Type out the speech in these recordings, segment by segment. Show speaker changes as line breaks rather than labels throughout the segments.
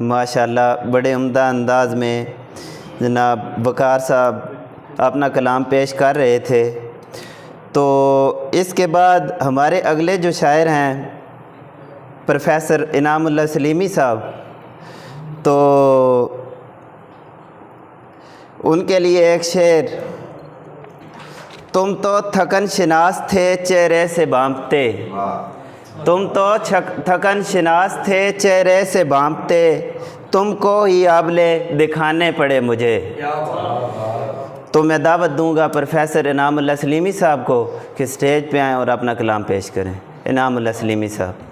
माशाल्लाह बड़े उम्दा अंदाज में जनाब वक़ार साहब अपना कलाम पेश कर रहे थे। तो इसके बाद हमारे अगले जो शायर हैं प्रोफेसर इनामुल्लाह सलीमी साहब, तो उनके लिए एक शेर। तुम तो थकन शिनास थे चेहरे से भांपते, तुम तो थकन शिनास थे चेहरे से भांपते, तुमको ही आबले दिखाने पड़े मुझे। तो मैं दावत दूंगा प्रोफेसर इनामुल्लाह सलीमी साहब को कि स्टेज पे आएँ और अपना कलाम पेश करें। इनामुल्लाह सलीमी साहब।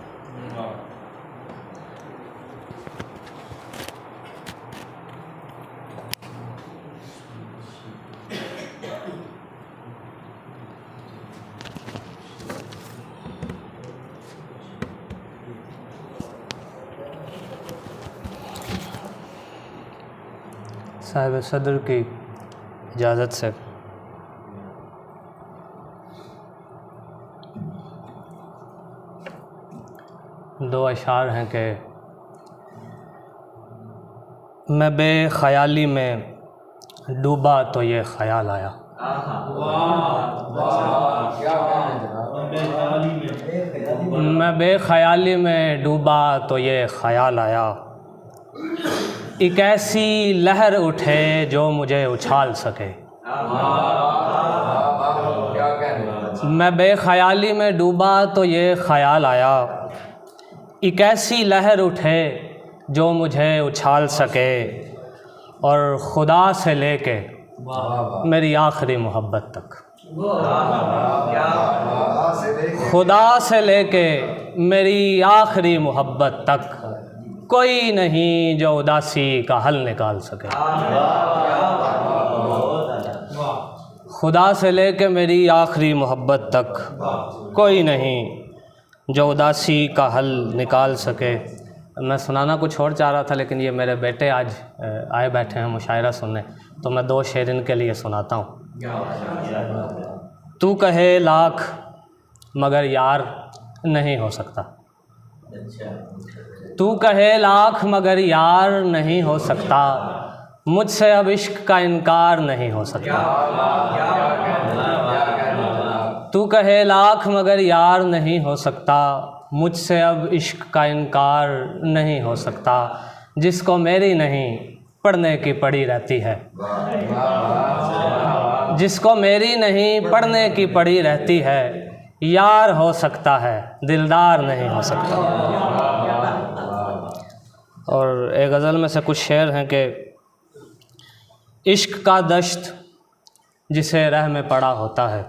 साहिब सदर की इजाज़त से दो अशार हैं कि मैं बेख्याली में डूबा तो ये ख्याल आया। मैं बेख्याली में डूबा तो ये ख्याल आया, एक ऐसी लहर उठे जो मुझे उछाल सके। मैं बेख्याली में डूबा तो ये ख्याल आया, एक ऐसी लहर उठे जो मुझे उछाल सके, और खुदा से लेके मेरी आखिरी मोहब्बत तक, खुदा से लेके मेरी आखिरी मोहब्बत तक कोई नहीं जो उदासी का हल निकाल सके। खुदा से लेके मेरी आखिरी मोहब्बत तक कोई नहीं जो उदासी का हल निकाल सके। मैं सुनाना कुछ और चाह रहा था, लेकिन ये मेरे बेटे आज आए बैठे हैं मुशायरा सुनने, तो मैं दो शेर इनके लिए सुनाता हूँ। तू कहे लाख मगर यार नहीं हो सकता, तू कहे लाख मगर यार नहीं हो सकता, मुझसे अब इश्क का इनकार नहीं हो सकता। तू कहे लाख मगर यार नहीं हो सकता, मुझसे अब इश्क का इनकार नहीं हो सकता, जिसको मेरी नहीं पढ़ने की पड़ी रहती है, जिसको मेरी नहीं पढ़ने की पड़ी रहती है, यार हो सकता है दिलदार नहीं हो सकता। और एक गज़ल में से कुछ शेर हैं कि इश्क का दश्त जिसे राह में पड़ा होता है,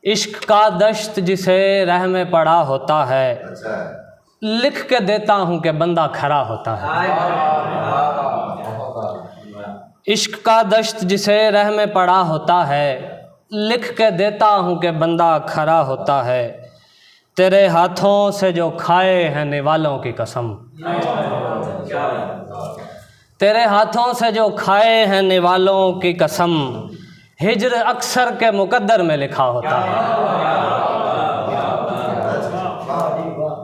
इश्क का दश्त जिसे राह में पड़ा होता है, लिख के देता हूँ कि बंदा खरा होता है। इश्क का दश्त जिसे राह में पड़ा होता है, लिख के देता हूँ कि बंदा खरा होता है, तेरे हाथों से जो खाए हैं निवालों की कसम, तेरे हाथों से जो खाए हैं निवालों की कसम, हिज्र अक्सर के मुकद्दर में लिखा होता है।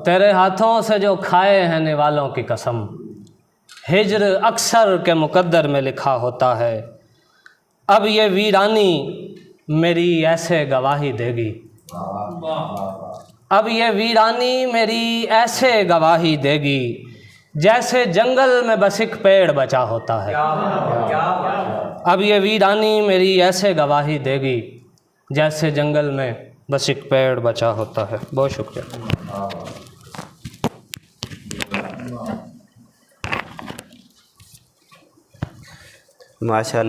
तेरे हाथों से जो खाए हैं निवालों की कसम, हिज्र अक्सर के मुकद्दर में लिखा होता है। अब ये वीरानी मेरी ऐसे गवाही देगी, अब ये वीरानी मेरी ऐसे गवाही देगी, जैसे जंगल में बस एक पेड़ बचा होता है। अब ये वीरानी मेरी ऐसे गवाही देगी, जैसे जंगल में बस एक पेड़ बचा होता है। बहुत शुक्रिया।
माशाल्लाह।